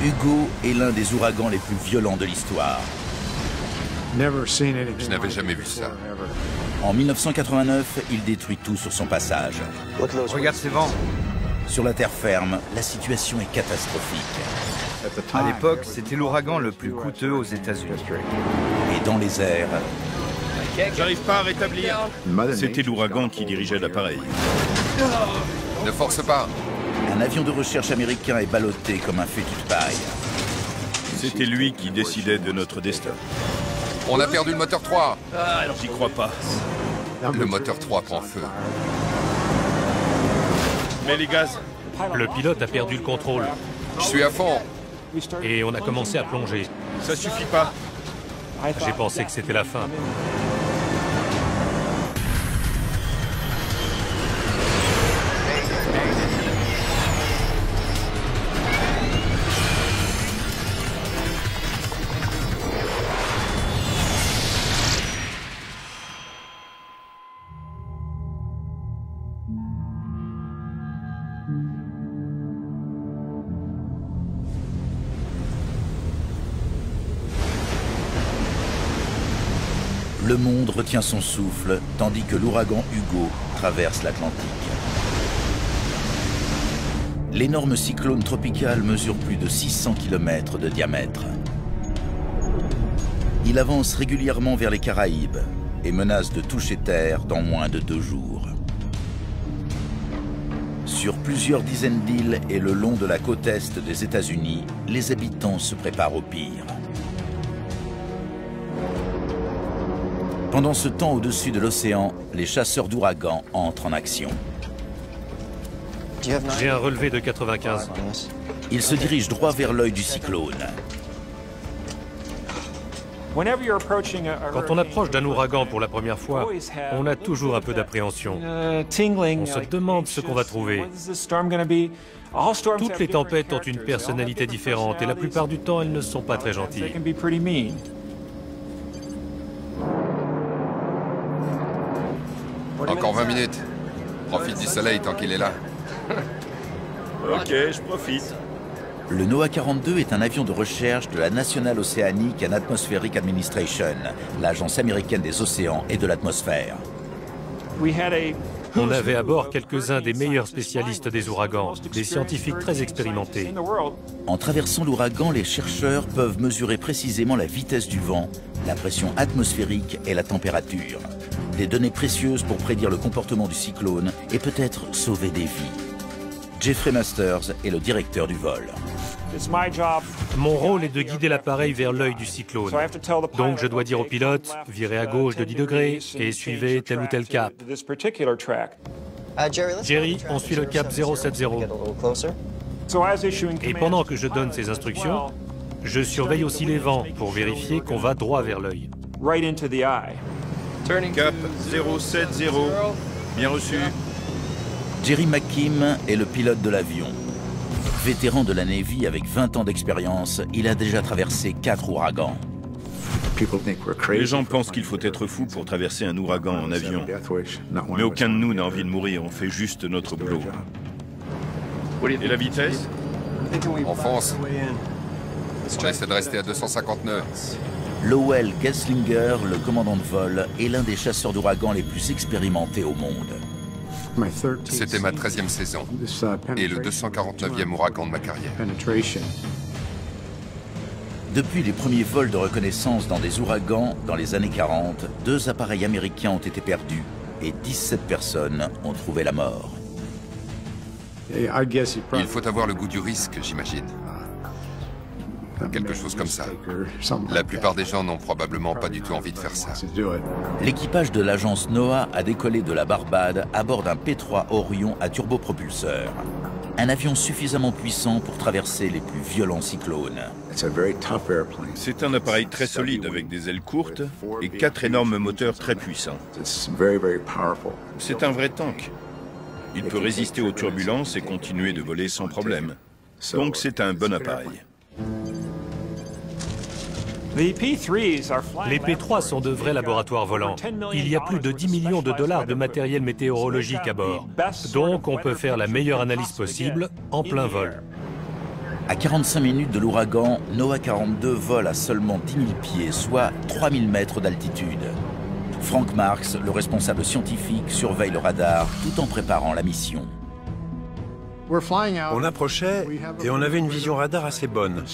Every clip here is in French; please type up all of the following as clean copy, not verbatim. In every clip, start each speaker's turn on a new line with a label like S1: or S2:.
S1: Hugo est l'un des ouragans les plus violents de l'histoire.
S2: Je n'avais jamais vu ça.
S1: En 1989, il détruit tout sur son passage.
S3: Regarde ces vents.
S1: Sur la terre ferme, la situation est catastrophique.
S3: À l'époque, c'était l'ouragan le plus coûteux aux États-Unis.
S1: Et dans les airs,
S4: J'arrive pas à rétablir. C'était l'ouragan qui dirigeait l'appareil.
S2: Ne force pas.
S1: un avion de recherche américain est ballotté comme un fétu de paille.
S4: C'était lui qui décidait de notre destin.
S2: On a perdu le moteur 3.
S4: J'y crois pas.
S2: Le moteur 3 prend feu.
S4: Mais les gaz.
S5: Le pilote a perdu le contrôle
S2: Je suis à fond.
S5: et on a commencé à plonger.
S4: Ça suffit pas.
S5: J'ai pensé que c'était la fin.
S1: Le monde retient son souffle, tandis que l'ouragan Hugo traverse l'Atlantique. L'énorme cyclone tropical mesure plus de 600 km de diamètre. Il avance régulièrement vers les Caraïbes et menace de toucher terre dans moins de 2 jours. Sur plusieurs dizaines d'îles et le long de la côte est des États-Unis, les habitants se préparent au pire. Pendant ce temps, au-dessus de l'océan, les chasseurs d'ouragans entrent en action.
S5: J'ai un relevé de 95.
S1: Ils se dirigent droit vers l'œil du cyclone.
S5: Quand on approche d'un ouragan pour la première fois, on a toujours un peu d'appréhension. On se demande ce qu'on va trouver. Toutes les tempêtes ont une personnalité différente et la plupart du temps, elles ne sont pas très gentilles.
S2: Encore 20 minutes. Profite du soleil tant qu'il est là.
S4: Ok, je profite.
S1: Le NOAA 42 est un avion de recherche de la National Oceanic and Atmospheric Administration, l'agence américaine des océans et de l'atmosphère.
S5: On avait à bord quelques-uns des meilleurs spécialistes des ouragans, des scientifiques très expérimentés.
S1: En traversant l'ouragan, les chercheurs peuvent mesurer précisément la vitesse du vent, la pression atmosphérique et la température. Des données précieuses pour prédire le comportement du cyclone et peut-être sauver des vies. Jeffrey Masters est le directeur du vol.
S5: Mon rôle est de guider l'appareil vers l'œil du cyclone. Donc je dois dire au pilote, virez à gauche de 10 degrés et suivez tel ou tel cap. Jerry, on suit le cap 070. Et pendant que je donne ces instructions, je surveille aussi les vents pour vérifier qu'on va droit vers l'œil.
S4: Cap 070. Bien reçu.
S1: Jerry McKim est le pilote de l'avion. Vétéran de la Navy avec 20 ans d'expérience, il a déjà traversé 4 ouragans.
S4: Les gens pensent qu'il faut être fou pour traverser un ouragan en avion. Mais aucun de nous n'a envie de mourir, on fait juste notre boulot. Et la vitesse?
S2: On fonce. On essaie de rester à 250 nœuds.
S1: Lowell Gesslinger, le commandant de vol, est l'un des chasseurs d'ouragans les plus expérimentés au monde.
S2: C'était ma 13e saison et le 249e ouragan de ma carrière.
S1: Depuis les premiers vols de reconnaissance dans des ouragans dans les années 40, 2 appareils américains ont été perdus et 17 personnes ont trouvé la mort.
S2: Il faut avoir le goût du risque, j'imagine. Quelque chose comme ça. La plupart des gens n'ont probablement pas du tout envie de faire ça.
S1: L'équipage de l'agence NOAA a décollé de la Barbade à bord d'un P-3 Orion à turbopropulseur. Un avion suffisamment puissant pour traverser les plus violents cyclones.
S4: C'est un appareil très solide avec des ailes courtes et 4 énormes moteurs très puissants. C'est un vrai tank. Il peut résister aux turbulences et continuer de voler sans problème. Donc c'est un bon appareil.
S5: Les P3 sont de vrais laboratoires volants. Il y a plus de 10 millions de dollars de matériel météorologique à bord. Donc on peut faire la meilleure analyse possible en plein vol.
S1: À 45 minutes de l'ouragan, NOAA 42 vole à seulement 10 000 pieds, soit 3 000 mètres d'altitude. Frank Marks, le responsable scientifique, surveille le radar tout en préparant la mission.
S6: On approchait et on avait une vision radar assez bonne.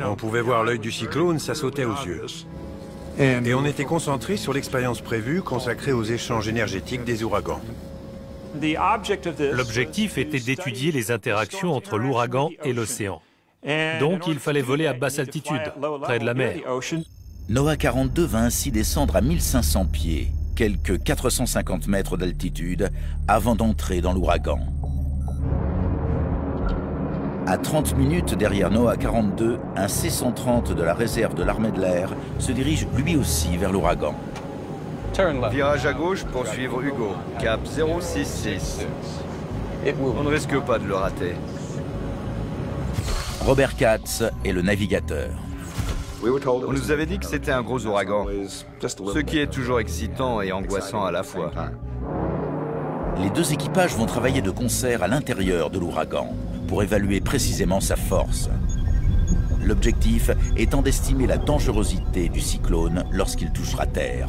S6: On pouvait voir l'œil du cyclone, ça sautait aux yeux. Et on était concentré sur l'expérience prévue consacrée aux échanges énergétiques des ouragans.
S5: L'objectif était d'étudier les interactions entre l'ouragan et l'océan. Donc il fallait voler à basse altitude, près de la mer.
S1: NOAA 42 va ainsi descendre à 1500 pieds, quelques 450 mètres d'altitude, avant d'entrer dans l'ouragan. À 30 minutes derrière NOAA 42, un C-130 de la réserve de l'armée de l'air se dirige lui aussi vers l'ouragan.
S3: Virage à gauche pour suivre Hugo, cap 066. On ne risque pas de le rater.
S1: Robert Katz est le navigateur.
S3: On nous avait dit que c'était un gros ouragan, ce qui est toujours excitant et angoissant à la fois.
S1: Les deux équipages vont travailler de concert à l'intérieur de l'ouragan pour évaluer précisément sa force. L'objectif étant d'estimer la dangerosité du cyclone lorsqu'il touchera terre.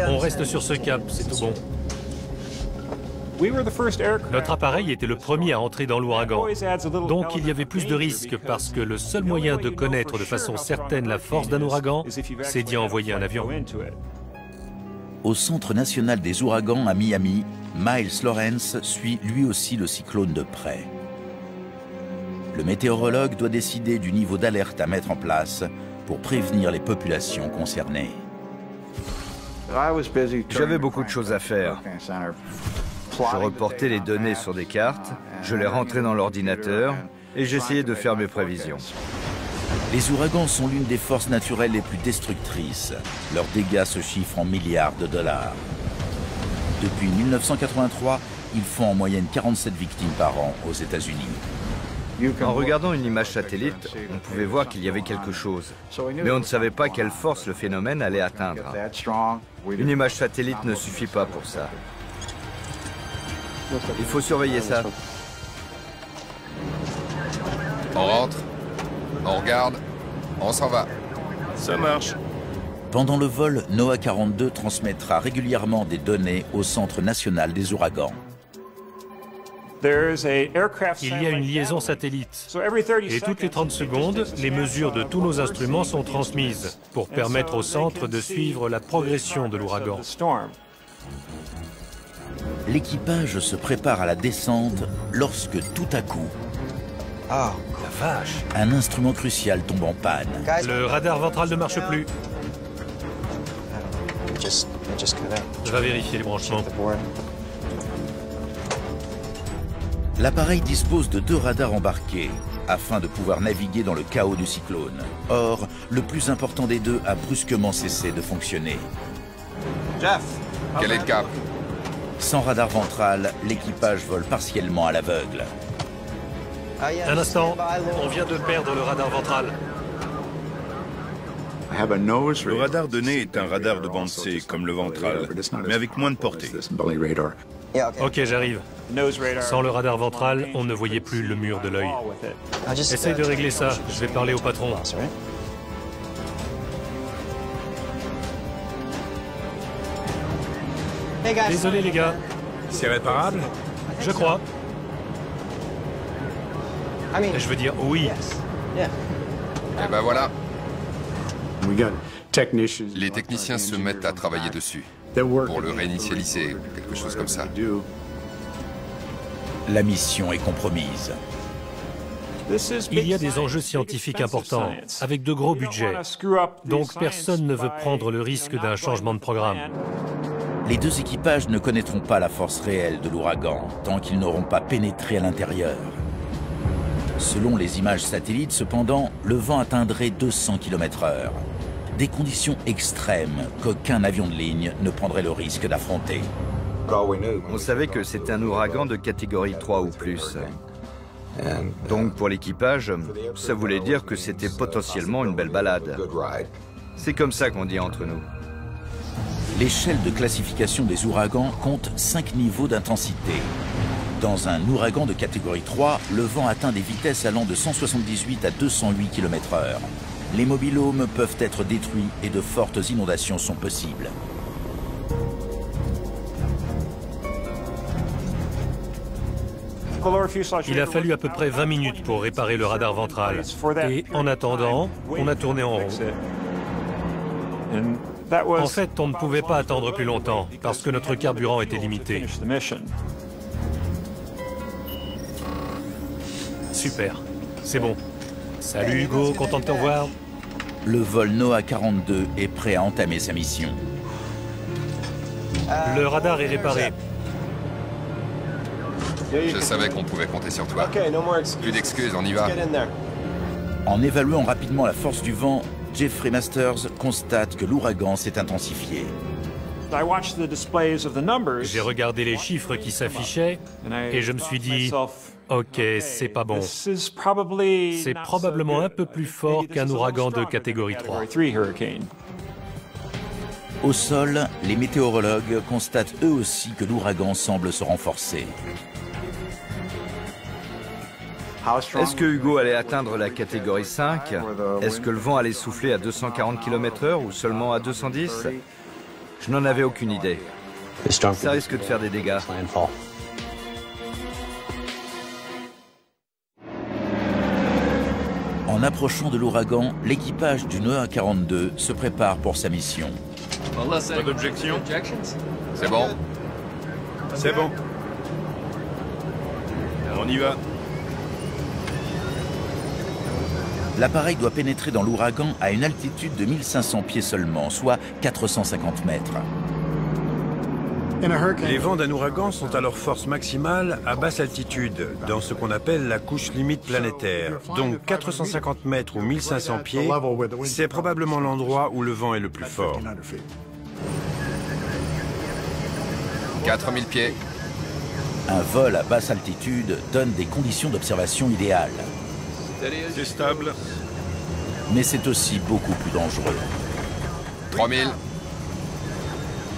S5: On reste sur ce cap, c'est tout bon. Notre appareil était le premier à entrer dans l'ouragan. Donc il y avait plus de risques parce que le seul moyen de connaître de façon certaine la force d'un ouragan, c'est d'y envoyer un avion.
S1: Au Centre national des ouragans à Miami, Miles Lawrence suit lui aussi le cyclone de près. Le météorologue doit décider du niveau d'alerte à mettre en place pour prévenir les populations concernées.
S3: J'avais beaucoup de choses à faire. Je reportais les données sur des cartes, je les rentrais dans l'ordinateur et j'essayais de faire mes prévisions.
S1: Les ouragans sont l'une des forces naturelles les plus destructrices. Leurs dégâts se chiffrent en milliards de dollars. Depuis 1983, ils font en moyenne 47 victimes par an aux États-Unis.
S3: En regardant une image satellite, on pouvait voir qu'il y avait quelque chose, mais on ne savait pas quelle force le phénomène allait atteindre. Une image satellite ne suffit pas pour ça. Il faut surveiller ça.
S2: On rentre, on regarde, on s'en va.
S4: Ça marche.
S1: Pendant le vol, NOAA 42 transmettra régulièrement des données au Centre national des ouragans.
S5: Il y a une liaison satellite. Et toutes les 30 secondes, les mesures de tous nos instruments sont transmises pour permettre au centre de suivre la progression de l'ouragan.
S1: L'équipage se prépare à la descente lorsque tout à coup,
S6: Ah, la vache!
S1: un instrument crucial tombe en panne.
S5: Le radar ventral ne marche plus. Je vais vérifier les branchements.
S1: L'appareil dispose de 2 radars embarqués afin de pouvoir naviguer dans le chaos du cyclone. Or, le plus important des deux a brusquement cessé de fonctionner.
S3: Jeff!
S2: Quel est le cap?
S1: Sans radar ventral, l'équipage vole partiellement à l'aveugle.
S5: Un instant, on vient de perdre le radar ventral.
S4: Le radar de nez est un radar de bande C, comme le ventral, mais avec moins de portée.
S5: Ok, j'arrive. Sans le radar ventral, on ne voyait plus le mur de l'œil. Essaye de régler ça, je vais parler au patron. Désolé les gars.
S6: C'est réparable?
S5: Je crois. Je veux dire oui.
S2: Et ben voilà. Les techniciens se mettent à travailler dessus pour le réinitialiser, quelque chose comme ça.
S1: La mission est compromise.
S5: Il y a des enjeux scientifiques importants, avec de gros budgets. Donc personne ne veut prendre le risque d'un changement de programme.
S1: Les deux équipages ne connaîtront pas la force réelle de l'ouragan tant qu'ils n'auront pas pénétré à l'intérieur. Selon les images satellites, cependant, le vent atteindrait 200 km/h. Des conditions extrêmes qu'aucun avion de ligne ne prendrait le risque d'affronter.
S3: On savait que c'était un ouragan de catégorie 3 ou plus. Donc pour l'équipage, ça voulait dire que c'était potentiellement une belle balade. C'est comme ça qu'on dit entre nous.
S1: L'échelle de classification des ouragans compte 5 niveaux d'intensité. Dans un ouragan de catégorie 3, le vent atteint des vitesses allant de 178 à 208 km/h. Les mobil-homes peuvent être détruits et de fortes inondations sont possibles.
S5: Il a fallu à peu près 20 minutes pour réparer le radar ventral. Et en attendant, on a tourné en rond. En fait, on ne pouvait pas attendre plus longtemps parce que notre carburant était limité. Super, c'est bon. Salut Hugo, content de te revoir.
S1: Le vol NOAA 42 est prêt à entamer sa mission.
S5: Le radar est réparé.
S2: Je savais qu'on pouvait compter sur toi. Plus d'excuses, on y va.
S1: En évaluant rapidement la force du vent, Jeffrey Masters constate que l'ouragan s'est intensifié.
S5: J'ai regardé les chiffres qui s'affichaient et je me suis dit, ok, c'est pas bon. C'est probablement un peu plus fort qu'un ouragan de catégorie 3.
S1: Au sol, les météorologues constatent eux aussi que l'ouragan semble se renforcer.
S3: Est-ce que Hugo allait atteindre la catégorie 5? Est-ce que le vent allait souffler à 240 km/h ou seulement à 210? Je n'en avais aucune idée. Ça risque de faire des dégâts.
S1: En approchant de l'ouragan, l'équipage du NOAA 42 se prépare pour sa mission.
S4: Pas d'objection?
S2: C'est bon?
S4: C'est bon. On y va.
S1: L'appareil doit pénétrer dans l'ouragan à une altitude de 1500 pieds seulement, soit 450 mètres.
S6: Les vents d'un ouragan sont à leur force maximale à basse altitude, dans ce qu'on appelle la couche limite planétaire. Donc 450 mètres ou 1500 pieds, c'est probablement l'endroit où le vent est le plus fort.
S2: 4000 pieds.
S1: Un vol à basse altitude donne des conditions d'observation idéales.
S4: C'est stable.
S1: Mais c'est aussi beaucoup plus dangereux.
S2: 3000.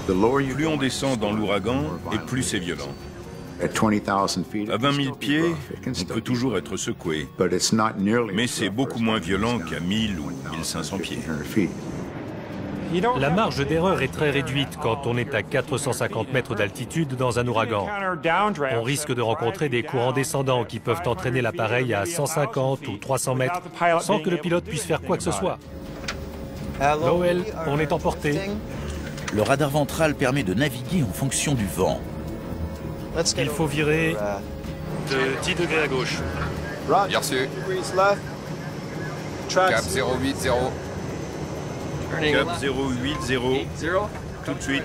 S4: Plus on descend dans l'ouragan, et plus c'est violent. À 20 000 pieds, on peut toujours être secoué, mais c'est beaucoup moins violent qu'à 1000 ou 1500 pieds.
S5: La marge d'erreur est très réduite quand on est à 450 mètres d'altitude dans un ouragan. On risque de rencontrer des courants descendants qui peuvent entraîner l'appareil à 150 ou 300 mètres sans que le pilote puisse faire quoi que ce soit. Lowell, on est emporté.
S1: Le radar ventral permet de naviguer en fonction du vent.
S5: Il faut virer de 10 degrés à gauche.
S2: Bien reçu. Cap 080.
S4: Cap 080, tout de suite.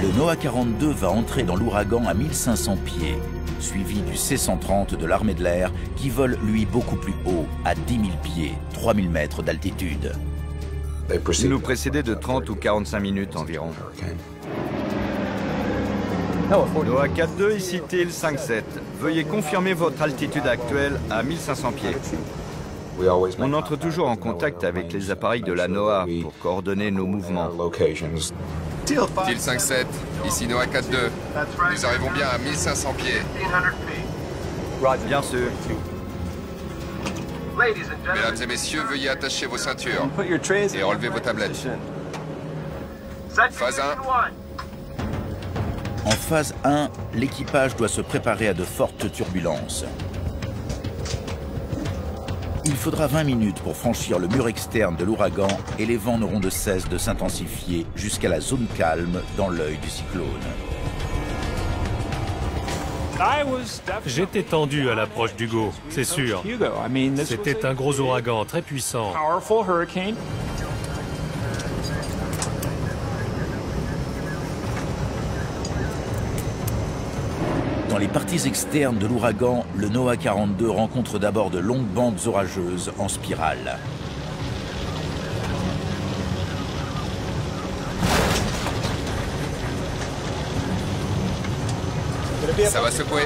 S1: Le NOAA 42 va entrer dans l'ouragan à 1500 pieds, suivi du C-130 de l'armée de l'air qui vole lui beaucoup plus haut, à 10 000 pieds, 3000 mètres d'altitude.
S3: Il nous précédait de 30 ou 45 minutes environ. NOAA 42, ici Teal 57. Veuillez confirmer votre altitude actuelle à 1500 pieds. On entre toujours en contact avec les appareils de la NOAA pour coordonner nos mouvements.
S2: Teal 57, ici NOAA 42. Nous arrivons bien à 1500 pieds.
S3: Bien sûr.
S2: Mesdames et messieurs, veuillez attacher vos ceintures et relever vos tablettes. Phase 1.
S1: En phase 1, l'équipage doit se préparer à de fortes turbulences. Il faudra 20 minutes pour franchir le mur externe de l'ouragan et les vents n'auront de cesse de s'intensifier jusqu'à la zone calme dans l'œil du cyclone.
S5: J'étais tendu à l'approche d'Hugo, c'est sûr. C'était un gros ouragan très puissant.
S1: Dans les parties externes de l'ouragan, le NOAA 42 rencontre d'abord de longues bandes orageuses en spirale.
S2: Ça va secouer.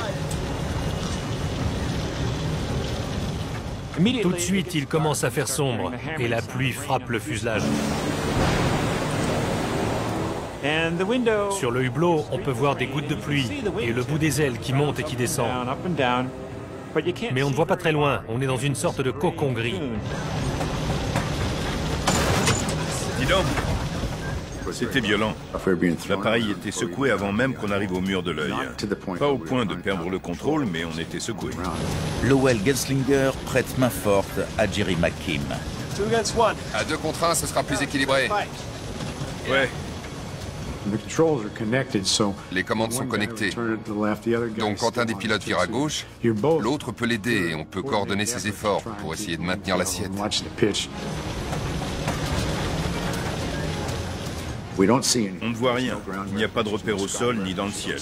S5: Tout de suite, il commence à faire sombre et la pluie frappe le fuselage. Sur le hublot, on peut voir des gouttes de pluie et le bout des ailes qui monte et qui descend. Mais on ne voit pas très loin, on est dans une sorte de cocon gris.
S4: Dis donc, c'était violent. L'appareil était secoué avant même qu'on arrive au mur de l'œil. Pas au point de perdre le contrôle, mais on était secoué.
S1: Lowell Genslinger prête main forte à Jerry McKim.
S2: À 2 contre 1, ce sera plus équilibré.
S4: Ouais.
S2: Les commandes sont connectées. Donc quand un des pilotes vire à gauche, l'autre peut l'aider et on peut coordonner ses efforts pour essayer de maintenir l'assiette.
S4: On ne voit rien. Il n'y a pas de repère au sol ni dans le ciel.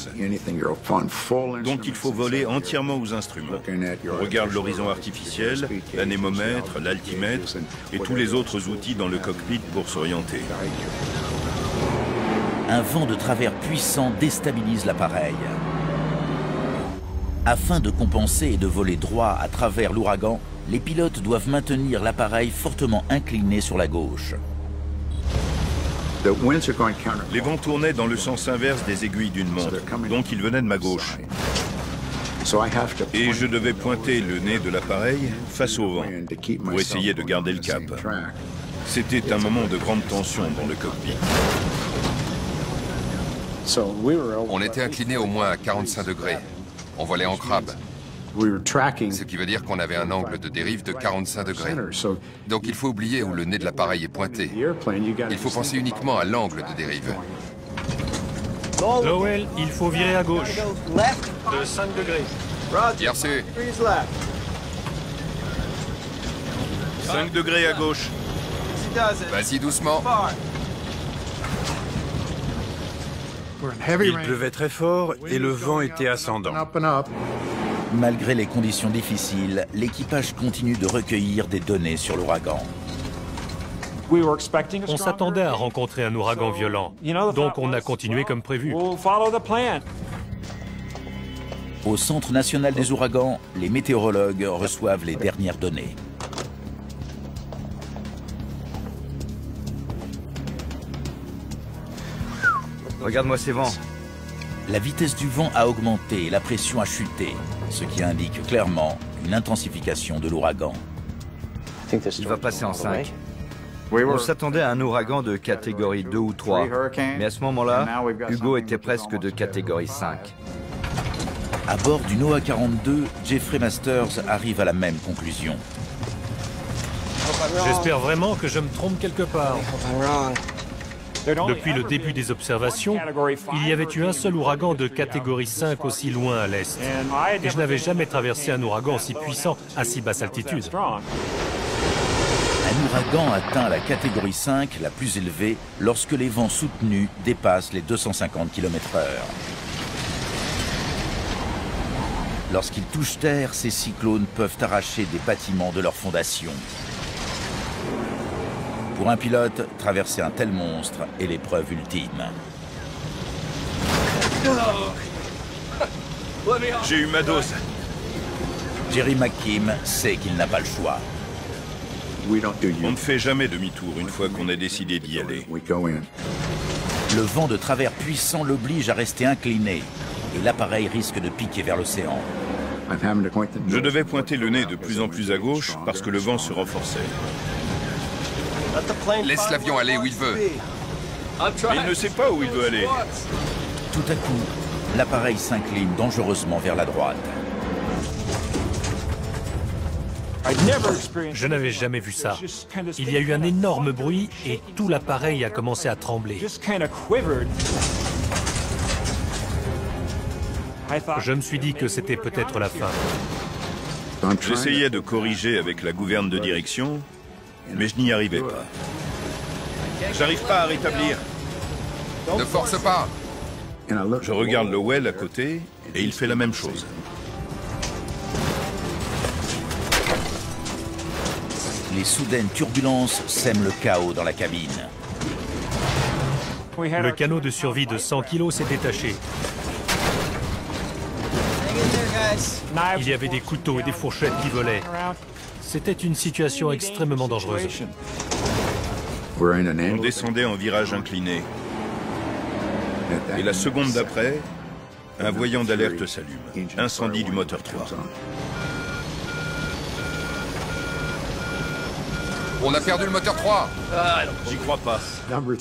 S4: Donc il faut voler entièrement aux instruments. On regarde l'horizon artificiel, l'anémomètre, l'altimètre et tous les autres outils dans le cockpit pour s'orienter.
S1: Un vent de travers puissant déstabilise l'appareil. Afin de compenser et de voler droit à travers l'ouragan, les pilotes doivent maintenir l'appareil fortement incliné sur la gauche.
S4: Les vents tournaient dans le sens inverse des aiguilles d'une montre, donc ils venaient de ma gauche. Et je devais pointer le nez de l'appareil face au vent pour essayer de garder le cap. C'était un moment de grande tension dans le cockpit.
S2: On était incliné au moins à 45 degrés. On volait en crabe. Ce qui veut dire qu'on avait un angle de dérive de 45 degrés. Donc il faut oublier où le nez de l'appareil est pointé. Il faut penser uniquement à l'angle de dérive.
S5: Lowell, il faut virer à gauche. De 5 degrés.
S2: Bien reçu.
S4: 5 degrés à gauche.
S2: Vas-y doucement.
S6: Il pleuvait très fort et le vent était ascendant.
S1: Malgré les conditions difficiles, l'équipage continue de recueillir des données sur l'ouragan.
S5: On s'attendait à rencontrer un ouragan violent, donc on a continué comme prévu.
S1: Au Centre national des ouragans, les météorologues reçoivent les dernières données.
S3: Regarde-moi ces vents.
S1: La vitesse du vent a augmenté et la pression a chuté, ce qui indique clairement une intensification de l'ouragan.
S3: Il va passer en 5. On s'attendait à un ouragan de catégorie 2 ou 3, mais à ce moment-là, Hugo était presque de catégorie 5.
S1: À bord du NOAA 42, Jeffrey Masters arrive à la même conclusion.
S5: J'espère vraiment que je me trompe quelque part. Depuis le début des observations, il y avait eu un seul ouragan de catégorie 5 aussi loin à l'est. Et je n'avais jamais traversé un ouragan si puissant à si basse altitude.
S1: Un ouragan atteint la catégorie 5, la plus élevée, lorsque les vents soutenus dépassent les 250 km/h. Lorsqu'ils touchent terre, ces cyclones peuvent arracher des bâtiments de leur fondation. Pour un pilote, traverser un tel monstre est l'épreuve ultime.
S4: J'ai eu ma dose.
S1: Jerry McKim sait qu'il n'a pas le choix.
S4: On ne fait jamais demi-tour une fois qu'on a décidé d'y aller.
S1: Le vent de travers puissant l'oblige à rester incliné et l'appareil risque de piquer vers l'océan.
S4: Je devais pointer le nez de plus en plus à gauche parce que le vent se renforçait.
S2: Laisse l'avion aller où il veut.
S4: Mais il ne sait pas où il veut aller.
S1: Tout à coup, l'appareil s'incline dangereusement vers la droite.
S5: Je n'avais jamais vu ça. Il y a eu un énorme bruit et tout l'appareil a commencé à trembler. Je me suis dit que c'était peut-être la fin.
S4: J'essayais de corriger avec la gouverne de direction, mais je n'y arrivais pas. J'arrive pas à rétablir.
S2: Ne force pas.
S4: Je regarde Lowell à côté et il fait la même chose.
S1: Les soudaines turbulences sèment le chaos dans la cabine.
S5: Le canot de survie de 100 kg s'est détaché. Il y avait des couteaux et des fourchettes qui volaient. C'était une situation extrêmement dangereuse.
S4: On descendait en virage incliné. Et la seconde d'après, un voyant d'alerte s'allume. Incendie du moteur 3.
S2: On a perdu le moteur 3.
S4: J'y crois pas.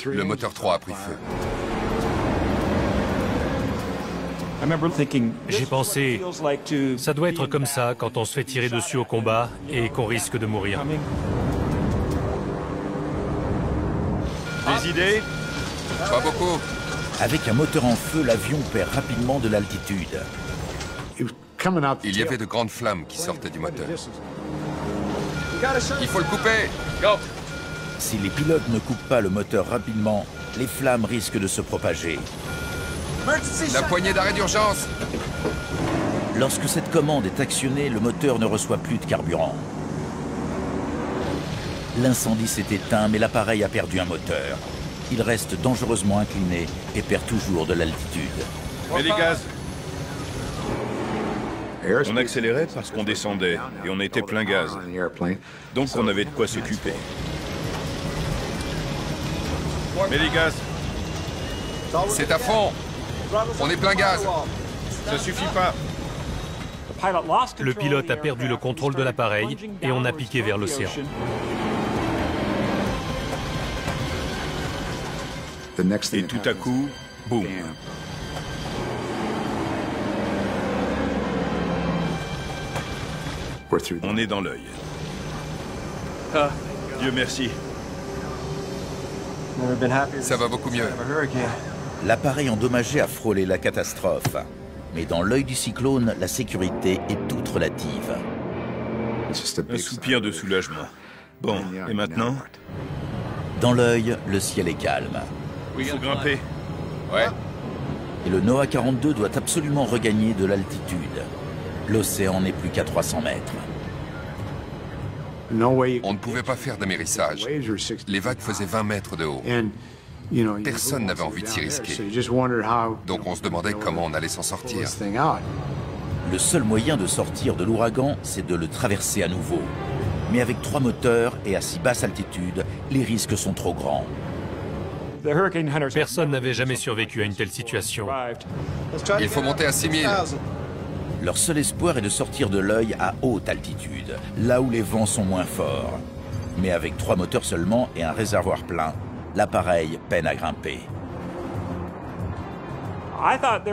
S2: Le moteur 3 a pris feu.
S5: J'ai pensé, ça doit être comme ça quand on se fait tirer dessus au combat et qu'on risque de mourir.
S4: Des idées?
S2: Pas beaucoup.
S1: Avec un moteur en feu, l'avion perd rapidement de l'altitude.
S2: Il y avait de grandes flammes qui sortaient du moteur. Il faut le couper. Go.
S1: Si les pilotes ne coupent pas le moteur rapidement, les flammes risquent de se propager.
S2: La poignée d'arrêt d'urgence.
S1: Lorsque cette commande est actionnée, le moteur ne reçoit plus de carburant. L'incendie s'est éteint, mais l'appareil a perdu un moteur. Il reste dangereusement incliné et perd toujours de l'altitude.
S4: Mets les gaz. On accélérait parce qu'on descendait et on était plein gaz. Donc on avait de quoi s'occuper. Mets les gaz.
S2: C'est à fond. On est plein gaz.
S4: Ça suffit pas.
S5: Le pilote a perdu le contrôle de l'appareil et on a piqué vers l'océan.
S4: Et tout à coup, boum. On est dans l'œil. Dieu merci.
S2: Ça va beaucoup mieux.
S1: L'appareil endommagé a frôlé la catastrophe. Mais dans l'œil du cyclone, la sécurité est toute relative.
S4: Un soupir de soulagement. Bon, et maintenant?
S1: Dans l'œil, le ciel est calme.
S4: Il faut grimper.
S2: Ouais.
S1: Et le NOAA 42 doit absolument regagner de l'altitude. L'océan n'est plus qu'à 300 mètres.
S2: On ne pouvait pas faire d'amérissage. Les vagues faisaient 20 mètres de haut. Personne n'avait envie de s'y risquer. Donc on se demandait comment on allait s'en sortir.
S1: Le seul moyen de sortir de l'ouragan, c'est de le traverser à nouveau. Mais avec 3 moteurs et à si basse altitude, les risques sont trop grands.
S5: Personne n'avait jamais survécu à une telle situation.
S2: Il faut monter à 6000.
S1: Leur seul espoir est de sortir de l'œil à haute altitude, là où les vents sont moins forts. Mais avec 3 moteurs seulement et un réservoir plein, l'appareil peine à grimper.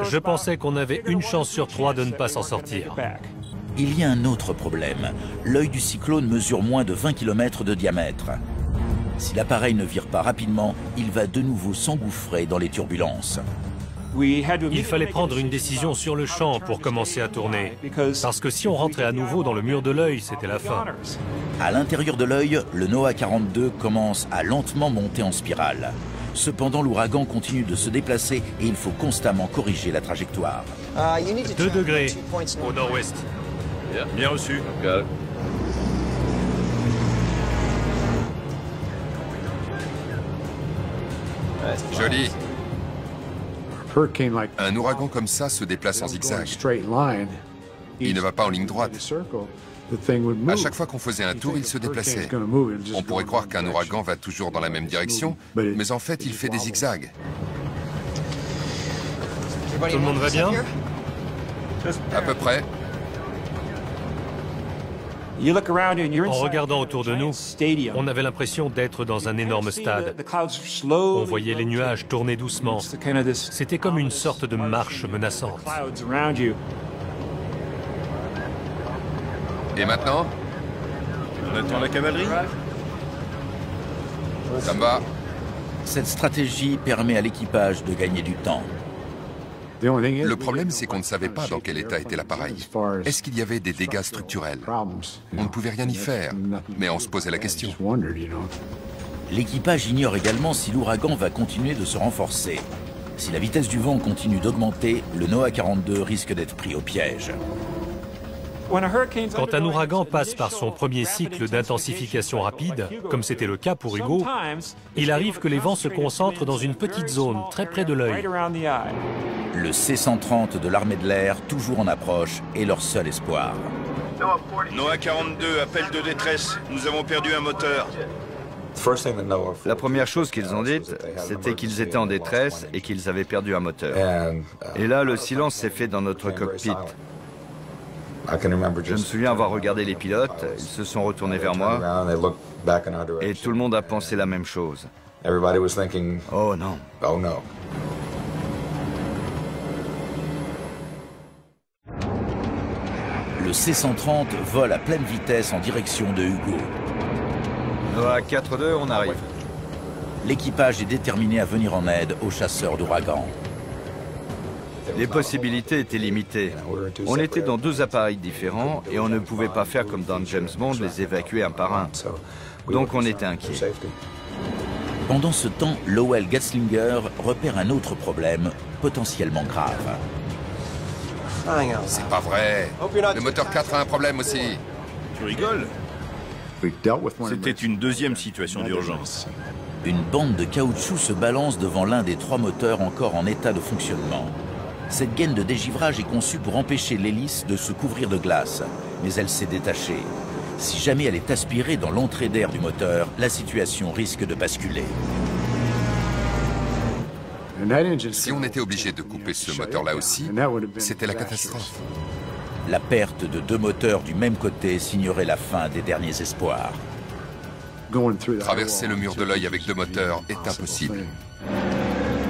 S5: Je pensais qu'on avait une chance sur 3 de ne pas s'en sortir.
S1: Il y a un autre problème. L'œil du cyclone mesure moins de 20 km de diamètre. Si l'appareil ne vire pas rapidement, il va de nouveau s'engouffrer dans les turbulences.
S5: Il fallait prendre une décision sur le champ pour commencer à tourner. Parce que si on rentrait à nouveau dans le mur de l'œil, c'était la fin.
S1: À l'intérieur de l'œil, le NOAA 42 commence à lentement monter en spirale. Cependant, l'ouragan continue de se déplacer et il faut constamment corriger la trajectoire.
S5: 2 degrés au nord-ouest.
S4: Bien reçu.
S2: Joli. Un ouragan comme ça se déplace en zigzag. Il ne va pas en ligne droite. À chaque fois qu'on faisait un tour, il se déplaçait. On pourrait croire qu'un ouragan va toujours dans la même direction, mais en fait, il fait des zigzags.
S5: Tout le monde va bien?
S2: À peu près.
S5: En regardant autour de nous, on avait l'impression d'être dans un énorme stade. On voyait les nuages tourner doucement. C'était comme une sorte de marche menaçante.
S2: Et maintenant?
S4: On attend la cavalerie?
S2: Ça me va.
S1: Cette stratégie permet à l'équipage de gagner du temps.
S2: Le problème, c'est qu'on ne savait pas dans quel état était l'appareil. Est-ce qu'il y avait des dégâts structurels? On ne pouvait rien y faire, mais on se posait la question.
S1: L'équipage ignore également si l'ouragan va continuer de se renforcer. Si la vitesse du vent continue d'augmenter, le NOAA 42 risque d'être pris au piège.
S5: Quand un ouragan passe par son premier cycle d'intensification rapide, comme c'était le cas pour Hugo, il arrive que les vents se concentrent dans une petite zone très près de l'œil.
S1: Le C-130 de l'armée de l'air, toujours en approche, est leur seul espoir.
S4: NOAA 42, appel de détresse. Nous avons perdu un moteur.
S3: La première chose qu'ils ont dite, c'était qu'ils étaient en détresse et qu'ils avaient perdu un moteur. Et là, le silence s'est fait dans notre cockpit. Je me souviens avoir regardé les pilotes, ils se sont retournés vers moi et tout le monde a pensé la même chose. Oh non.
S1: Le C-130 vole à pleine vitesse en direction de Hugo.
S3: NOAA 4-2, on arrive.
S1: L'équipage est déterminé à venir en aide aux chasseurs d'ouragans.
S3: Les possibilités étaient limitées. On était dans deux appareils différents et on ne pouvait pas faire comme dans James Bond, les évacuer un par un. Donc on était inquiets.
S1: Pendant ce temps, Lowell Gatzlinger repère un autre problème, potentiellement grave.
S2: C'est pas vrai. Le moteur 4 a un problème aussi.
S4: Tu rigoles? C'était une deuxième situation d'urgence.
S1: Une bande de caoutchouc se balance devant l'un des trois moteurs encore en état de fonctionnement. Cette gaine de dégivrage est conçue pour empêcher l'hélice de se couvrir de glace, mais elle s'est détachée. Si jamais elle est aspirée dans l'entrée d'air du moteur, la situation risque de basculer.
S2: Si on était obligé de couper ce moteur-là aussi, c'était la catastrophe.
S1: La perte de deux moteurs du même côté signerait la fin des derniers espoirs.
S2: Traverser le mur de l'œil avec deux moteurs est impossible.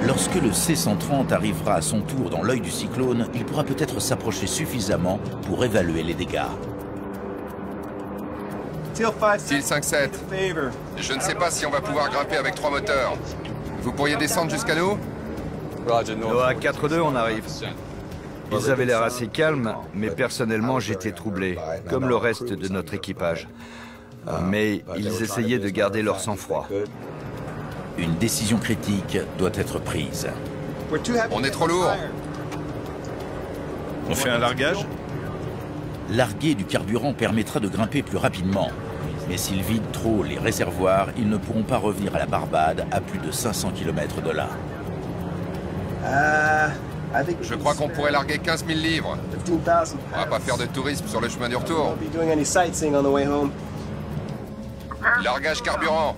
S1: Lorsque le C-130 arrivera à son tour dans l'œil du cyclone, il pourra peut-être s'approcher suffisamment pour évaluer les dégâts.
S2: Teal 5-7, je ne sais pas si on va pouvoir grimper avec trois moteurs. Vous pourriez descendre jusqu'à nous?
S3: NOAA 4-2, on arrive. Ils avaient l'air assez calmes, mais personnellement j'étais troublé, comme le reste de notre équipage. Mais ils essayaient de garder leur sang-froid.
S1: Une décision critique doit être prise.
S2: On est trop lourd.
S4: On fait un largage?
S1: Larguer du carburant permettra de grimper plus rapidement. Mais s'ils vident trop les réservoirs, ils ne pourront pas revenir à la Barbade à plus de 500 km de là.
S2: Je crois qu'on pourrait larguer 15 000 livres. On va pas faire de tourisme sur le chemin du retour. Largage carburant.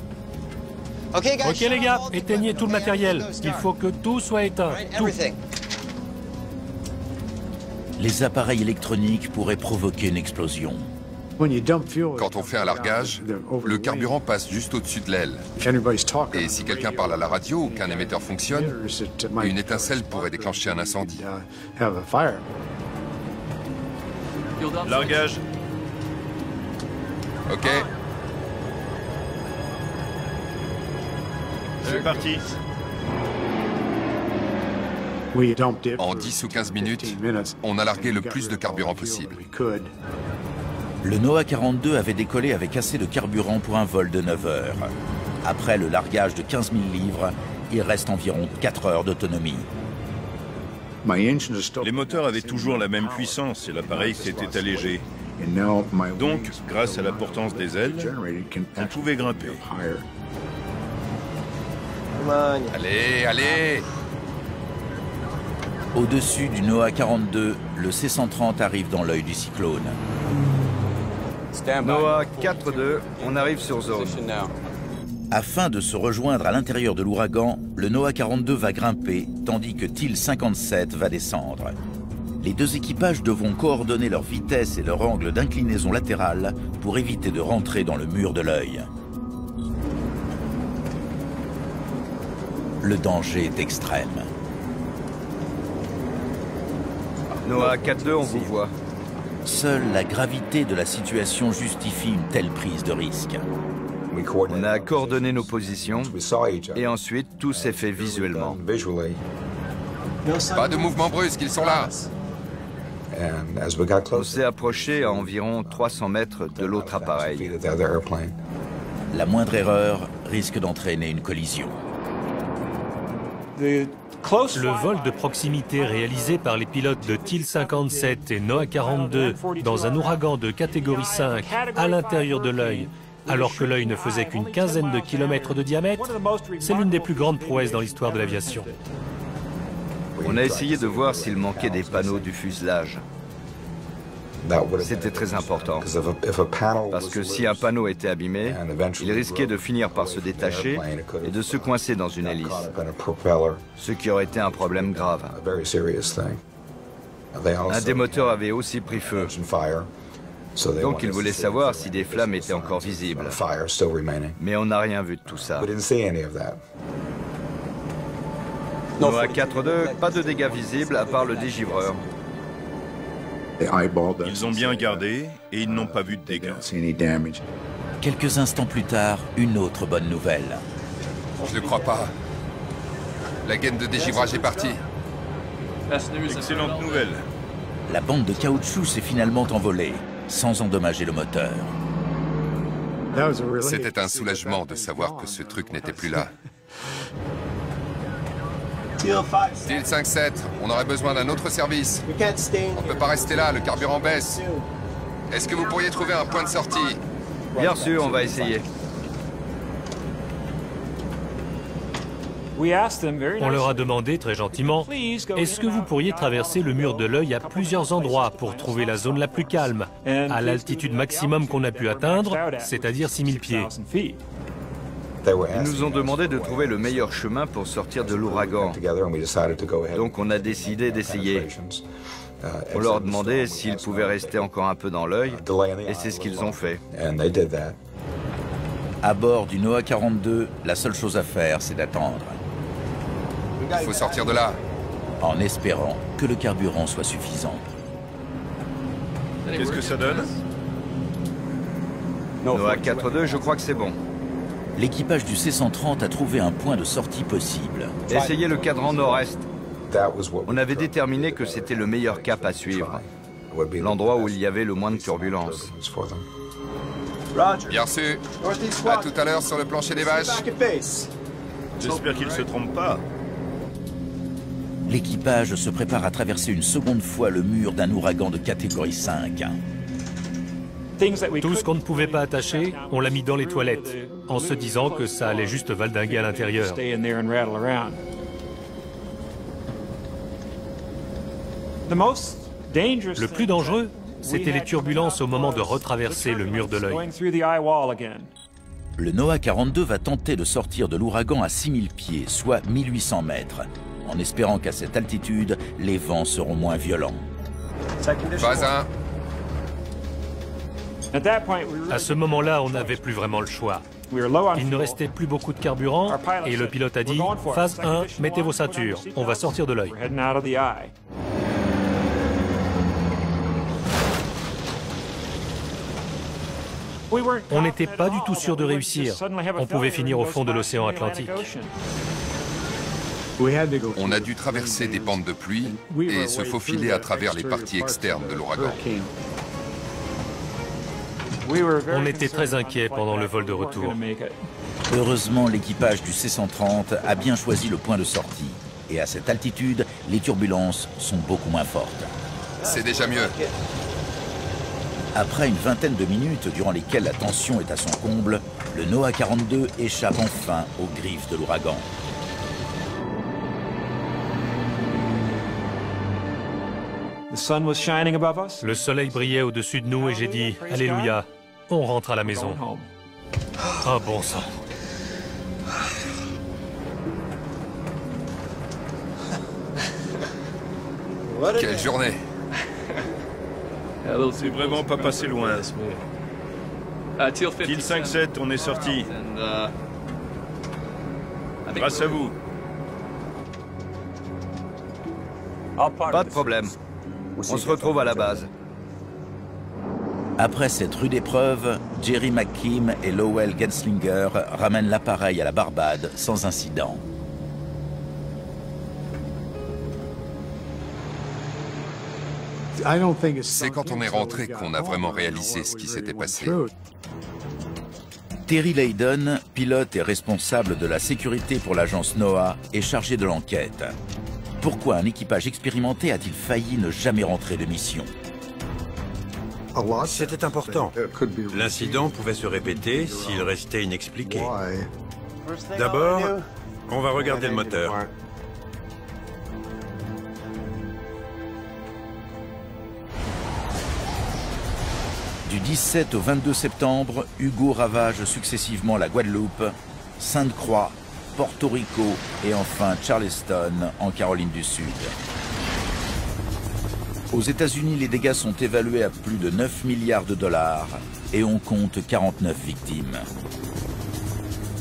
S5: Ok les gars, éteignez tout le matériel. Il faut que tout soit éteint. Tout.
S1: Les appareils électroniques pourraient provoquer une explosion.
S2: Quand on fait un largage, le carburant passe juste au-dessus de l'aile. Et si quelqu'un parle à la radio ou qu'un émetteur fonctionne, une étincelle pourrait déclencher un incendie.
S4: Largage.
S2: Ok.
S4: C'est parti.
S2: En 10 ou 15 minutes, on a largué le plus de carburant possible.
S1: Le NOAA 42 avait décollé avec assez de carburant pour un vol de 9 heures. Après le largage de 15 000 livres, il reste environ 4 heures d'autonomie.
S4: Les moteurs avaient toujours la même puissance et l'appareil s'était allégé. Donc, grâce à la portance des ailes, on pouvait grimper.
S2: Allez, allez!
S1: Au-dessus du NOAA 42, le C-130 arrive dans l'œil du cyclone.
S3: NOAA 4-2, on arrive sur zone.
S1: Afin de se rejoindre à l'intérieur de l'ouragan, le NOAA 42 va grimper, tandis que Teal 57 va descendre. Les deux équipages devront coordonner leur vitesse et leur angle d'inclinaison latérale pour éviter de rentrer dans le mur de l'œil. Le danger est extrême.
S3: NOAA 4-2, on vous voit.
S1: Seule la gravité de la situation justifie une telle prise de risque.
S3: On a coordonné nos positions et ensuite tout s'est fait visuellement.
S2: Pas de mouvement brusque, ils sont là.
S3: On s'est approché à environ 300 mètres de l'autre appareil.
S1: La moindre erreur risque d'entraîner une collision.
S5: Le vol de proximité réalisé par les pilotes de Teal 57 et NOAA 42 dans un ouragan de catégorie 5 à l'intérieur de l'œil, alors que l'œil ne faisait qu'une quinzaine de kilomètres de diamètre, c'est l'une des plus grandes prouesses dans l'histoire de l'aviation.
S3: On a essayé de voir s'il manquait des panneaux du fuselage. C'était très important, parce que si un panneau était abîmé, il risquait de finir par se détacher et de se coincer dans une hélice, ce qui aurait été un problème grave. Un des moteurs avait aussi pris feu, donc ils voulaient savoir si des flammes étaient encore visibles. Mais on n'a rien vu de tout ça. Noah 4-2, pas de dégâts visibles à part le dégivreur.
S4: Ils ont bien gardé et ils n'ont pas vu de dégâts.
S1: Quelques instants plus tard, une autre bonne nouvelle.
S2: Je ne crois pas. La gaine de dégivrage est partie.
S4: Excellente nouvelle.
S1: La bande de caoutchouc s'est finalement envolée, sans endommager le moteur.
S2: C'était un soulagement de savoir que ce truc n'était plus là. Steel 5-7, on aurait besoin d'un autre service. On ne peut pas rester là, le carburant baisse. Est-ce que vous pourriez trouver un point de sortie?
S3: Bien sûr, on va essayer.
S5: On leur a demandé très gentiment, est-ce que vous pourriez traverser le mur de l'œil à plusieurs endroits pour trouver la zone la plus calme, à l'altitude maximum qu'on a pu atteindre, c'est-à-dire 6000 pieds.
S3: Ils nous ont demandé de trouver le meilleur chemin pour sortir de l'ouragan. Donc on a décidé d'essayer. On leur demandait s'ils pouvaient rester encore un peu dans l'œil, et c'est ce qu'ils ont fait.
S1: À bord du Noah 42, la seule chose à faire, c'est d'attendre.
S2: Il faut sortir de là.
S1: En espérant que le carburant soit suffisant.
S4: Qu'est-ce que ça donne?
S3: Noah 4-2, je crois que c'est bon.
S1: L'équipage du C-130 a trouvé un point de sortie possible.
S3: Essayez le cadran nord-est. On avait déterminé que c'était le meilleur cap à suivre. L'endroit où il y avait le moins de turbulences.
S2: Bien reçu. À tout à l'heure sur le plancher des vaches.
S4: J'espère qu'ils ne se trompent pas.
S1: L'équipage se prépare à traverser une seconde fois le mur d'un ouragan de catégorie 5.
S5: Tout ce qu'on ne pouvait pas attacher, on l'a mis dans les toilettes, en se disant que ça allait juste valdinguer à l'intérieur. Le plus dangereux, c'était les turbulences au moment de retraverser le mur de l'œil.
S1: Le Noah 42 va tenter de sortir de l'ouragan à 6000 pieds, soit 1800 mètres, en espérant qu'à cette altitude, les vents seront moins violents.
S2: Phase 1.
S5: À ce moment-là, on n'avait plus vraiment le choix. Il ne restait plus beaucoup de carburant et le pilote a dit « Phase 1, mettez vos ceintures, on va sortir de l'œil ». On n'était pas du tout sûr de réussir. On pouvait finir au fond de l'océan Atlantique.
S2: On a dû traverser des bandes de pluie et se faufiler à travers les parties externes de l'ouragan.
S5: On était très inquiets pendant le vol de retour.
S1: Heureusement, l'équipage du C-130 a bien choisi le point de sortie. Et à cette altitude, les turbulences sont beaucoup moins fortes.
S2: C'est déjà mieux.
S1: Après une vingtaine de minutes durant lesquelles la tension est à son comble, le Noah 42 échappe enfin aux griffes de l'ouragan.
S5: Le soleil brillait au-dessus de nous et j'ai dit « Alléluia, on rentre à la maison ». Ah bon sang.
S2: Quelle journée!
S4: C'est vraiment pas passé loin. Steel 5-7, on est sorti. Grâce à vous.
S3: Pas de problème. On se retrouve à la base.
S1: Après cette rude épreuve, Jerry McKim et Lowell Genslinger ramènent l'appareil à la Barbade sans incident.
S2: C'est quand on est rentré qu'on a vraiment réalisé ce qui s'était passé.
S1: Terry Leyden, pilote et responsable de la sécurité pour l'agence NOAA, est chargé de l'enquête. Pourquoi un équipage expérimenté a-t-il failli ne jamais rentrer de mission?
S6: C'était important. L'incident pouvait se répéter s'il restait inexpliqué. D'abord, on va regarder le moteur.
S1: Du 17 au 22 septembre, Hugo ravage successivement la Guadeloupe, Sainte-Croix, Porto Rico et enfin Charleston en Caroline du Sud. Aux États-Unis, les dégâts sont évalués à plus de 9 milliards de dollars et on compte 49 victimes.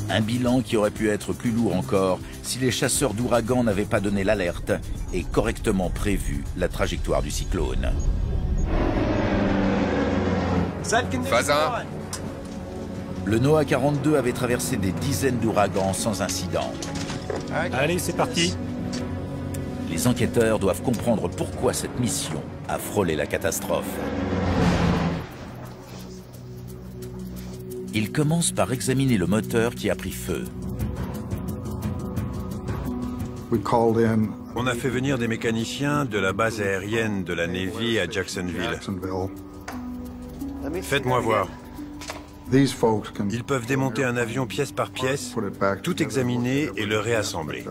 S1: Un bilan qui aurait pu être plus lourd encore si les chasseurs d'ouragans n'avaient pas donné l'alerte et correctement prévu la trajectoire du cyclone.
S2: Phase 1.
S1: Le NOAA 42 avait traversé des dizaines d'ouragans sans incident.
S5: Allez, c'est parti.
S1: Les enquêteurs doivent comprendre pourquoi cette mission a frôlé la catastrophe. Ils commencent par examiner le moteur qui a pris feu.
S6: On a fait venir des mécaniciens de la base aérienne de la Navy à Jacksonville. Faites-moi voir. Ils peuvent démonter un avion pièce par pièce, tout examiner et le réassembler.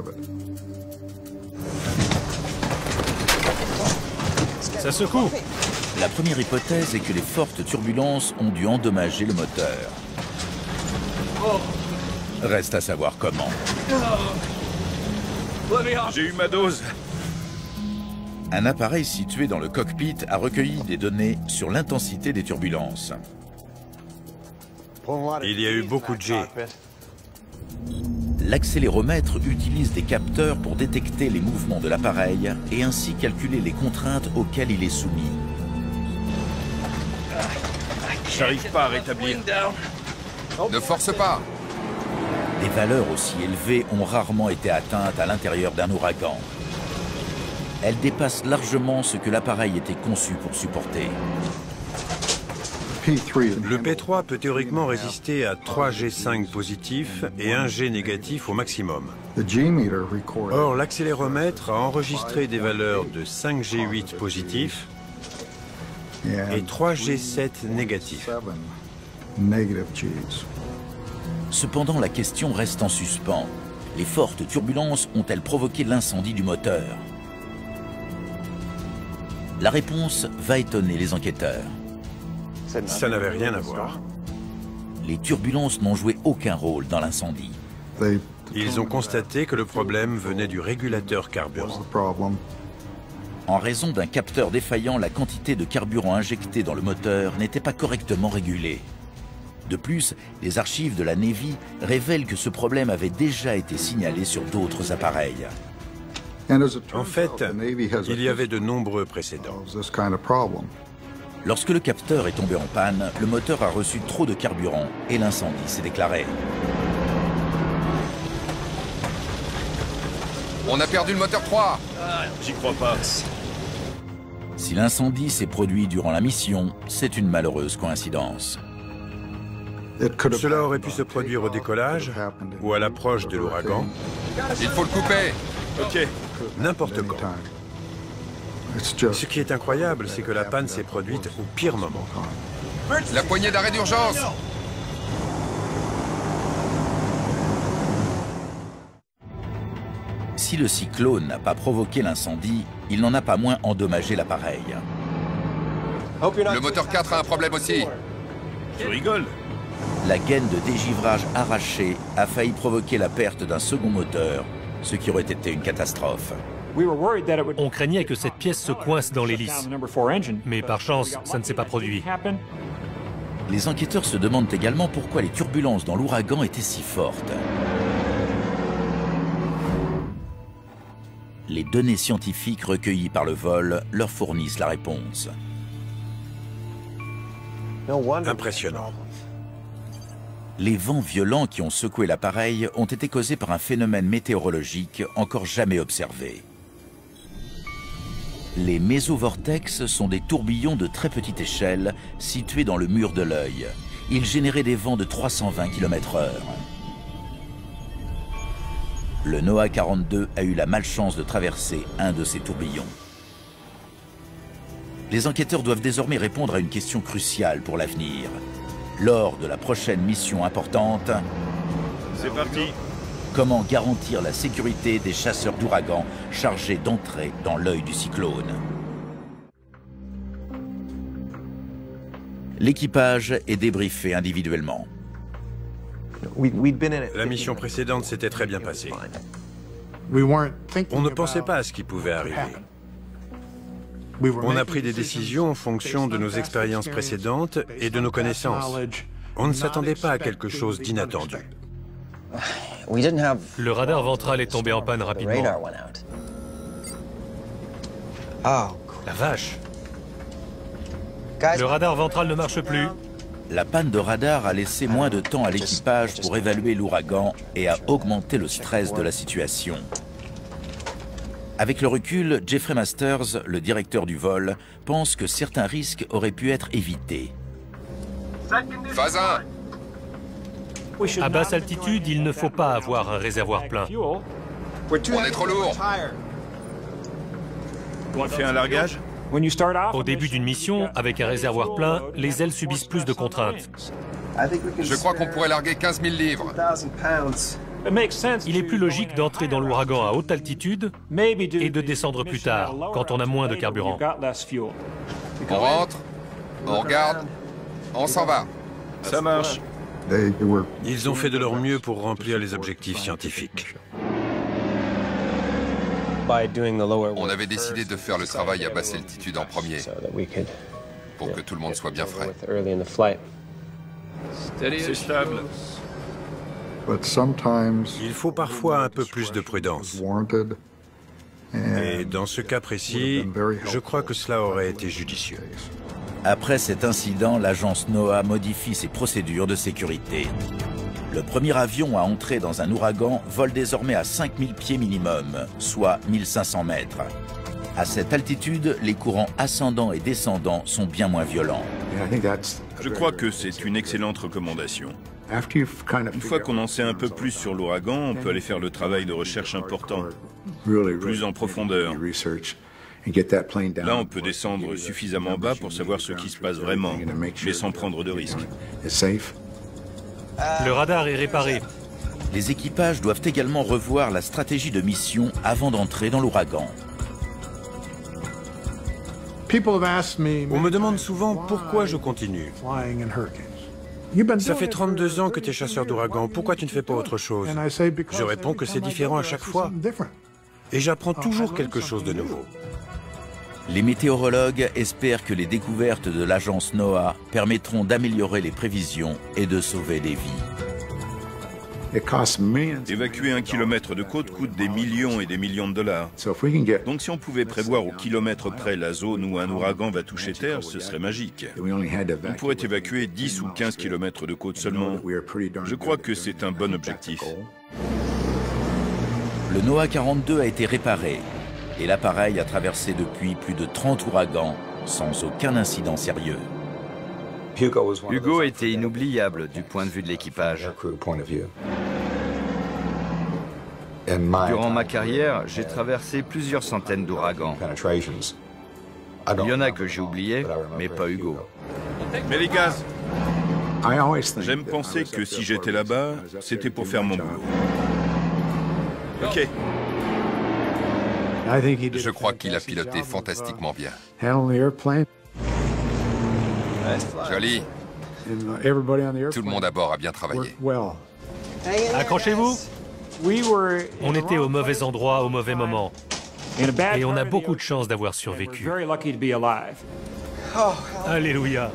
S5: Ça secoue.
S1: La première hypothèse est que les fortes turbulences ont dû endommager le moteur. Reste à savoir comment.
S4: J'ai eu ma dose.
S1: Un appareil situé dans le cockpit a recueilli des données sur l'intensité des turbulences.
S6: Il y a eu beaucoup de jets.
S1: L'accéléromètre utilise des capteurs pour détecter les mouvements de l'appareil et ainsi calculer les contraintes auxquelles il est soumis.
S4: J'arrive pas à rétablir.
S2: Ne force pas.
S1: Des valeurs aussi élevées ont rarement été atteintes à l'intérieur d'un ouragan. Elles dépassent largement ce que l'appareil était conçu pour supporter.
S6: Le P3 peut théoriquement résister à 3 G5 positifs et 1 G négatif au maximum. Or, l'accéléromètre a enregistré des valeurs de 5 G8 positifs et 3 G7 négatifs.
S1: Cependant, la question reste en suspens. Les fortes turbulences ont-elles provoqué l'incendie du moteur? La réponse va étonner les enquêteurs.
S6: Ça n'avait rien à voir.
S1: Les turbulences n'ont joué aucun rôle dans l'incendie.
S6: Ils ont constaté que le problème venait du régulateur carburant.
S1: En raison d'un capteur défaillant, la quantité de carburant injecté dans le moteur n'était pas correctement régulée. De plus, les archives de la Navy révèlent que ce problème avait déjà été signalé sur d'autres appareils.
S6: En fait, il y avait de nombreux précédents.
S1: Lorsque le capteur est tombé en panne, le moteur a reçu trop de carburant et l'incendie s'est déclaré.
S2: On a perdu le moteur 3.
S4: J'y crois pas.
S1: Si l'incendie s'est produit durant la mission, c'est une malheureuse coïncidence.
S6: Cela aurait pu se produire au décollage ou à l'approche de l'ouragan.
S2: Il faut le couper.
S6: Ok. N'importe quand. Ce qui est incroyable, c'est que la panne s'est produite au pire moment.
S2: La poignée d'arrêt d'urgence.
S1: Si le cyclone n'a pas provoqué l'incendie, il n'en a pas moins endommagé l'appareil.
S2: Le moteur 4 a un problème aussi.
S4: Tu rigoles?
S1: La gaine de dégivrage arrachée a failli provoquer la perte d'un second moteur, ce qui aurait été une catastrophe.
S5: On craignait que cette pièce se coince dans l'hélice. Mais par chance, ça ne s'est pas produit.
S1: Les enquêteurs se demandent également pourquoi les turbulences dans l'ouragan étaient si fortes. Les données scientifiques recueillies par le vol leur fournissent la réponse.
S6: Impressionnant.
S1: Les vents violents qui ont secoué l'appareil ont été causés par un phénomène météorologique encore jamais observé. Les mésovortex sont des tourbillons de très petite échelle situés dans le mur de l'œil. Ils généraient des vents de 320 km/h. Le NOAA 42 a eu la malchance de traverser un de ces tourbillons. Les enquêteurs doivent désormais répondre à une question cruciale pour l'avenir. Lors de la prochaine mission importante,
S4: c'est parti.
S1: Comment garantir la sécurité des chasseurs d'ouragans chargés d'entrer dans l'œil du cyclone? L'équipage est débriefé individuellement.
S6: La mission précédente s'était très bien passée. On ne pensait pas à ce qui pouvait arriver. On a pris des décisions en fonction de nos expériences précédentes et de nos connaissances. On ne s'attendait pas à quelque chose d'inattendu.
S5: Le radar ventral est tombé en panne rapidement. La vache! Le radar ventral ne marche plus.
S1: La panne de radar a laissé moins de temps à l'équipage pour évaluer l'ouragan et a augmenté le stress de la situation. Avec le recul, Jeffrey Masters, le directeur du vol, pense que certains risques auraient pu être évités.
S2: Phase 1.
S5: À basse altitude, il ne faut pas avoir un réservoir plein.
S2: On est trop lourd.
S4: On fait un largage?
S5: Au début d'une mission, avec un réservoir plein, les ailes subissent plus de contraintes.
S2: Je crois qu'on pourrait larguer 15 000 livres.
S5: Il est plus logique d'entrer dans l'ouragan à haute altitude et de descendre plus tard, quand on a moins de carburant.
S2: On rentre, on regarde, on s'en va.
S4: Ça marche.
S6: Ils ont fait de leur mieux pour remplir les objectifs scientifiques.
S2: On avait décidé de faire le travail à basse altitude en premier, pour que tout le monde soit bien frais.
S4: C'est stable.
S6: Il faut parfois un peu plus de prudence. Et dans ce cas précis, je crois que cela aurait été judicieux.
S1: Après cet incident, l'agence NOAA modifie ses procédures de sécurité. Le premier avion à entrer dans un ouragan vole désormais à 5000 pieds minimum, soit 1500 mètres. À cette altitude, les courants ascendants et descendants sont bien moins violents.
S4: Je crois que c'est une excellente recommandation. Une fois qu'on en sait un peu plus sur l'ouragan, on peut aller faire le travail de recherche important, plus en profondeur. Là, on peut descendre suffisamment bas pour savoir ce qui se passe vraiment, mais sans prendre de risques.
S5: Le radar est réparé.
S1: Les équipages doivent également revoir la stratégie de mission avant d'entrer dans l'ouragan.
S6: On me demande souvent pourquoi je continue. Ça fait 32 ans que tu es chasseur d'ouragan, pourquoi tu ne fais pas autre chose? Je réponds que c'est différent à chaque fois. Et j'apprends toujours quelque chose de nouveau.
S1: Les météorologues espèrent que les découvertes de l'agence NOAA permettront d'améliorer les prévisions et de sauver des vies.
S4: Évacuer 1 kilomètre de côte coûte des millions et des millions de dollars. Donc si on pouvait prévoir au kilomètre près la zone où un ouragan va toucher terre, ce serait magique. On pourrait évacuer 10 ou 15 kilomètres de côte seulement. Je crois que c'est un bon objectif.
S1: Le NOAA 42 a été réparé et l'appareil a traversé depuis plus de 30 ouragans sans aucun incident sérieux.
S3: Hugo était inoubliable du point de vue de l'équipage. Durant ma carrière, j'ai traversé plusieurs centaines d'ouragans. Il y en a que j'ai oubliés, mais pas Hugo.
S4: Mais les gars, j'aime penser que si j'étais là-bas, c'était pour faire mon boulot. Ok.
S2: Je crois qu'il a piloté fantastiquement bien. Joli. Tout le monde à bord a bien travaillé.
S5: Accrochez-vous. On était au mauvais endroit au mauvais moment. Et on a beaucoup de chance d'avoir survécu. Alléluia.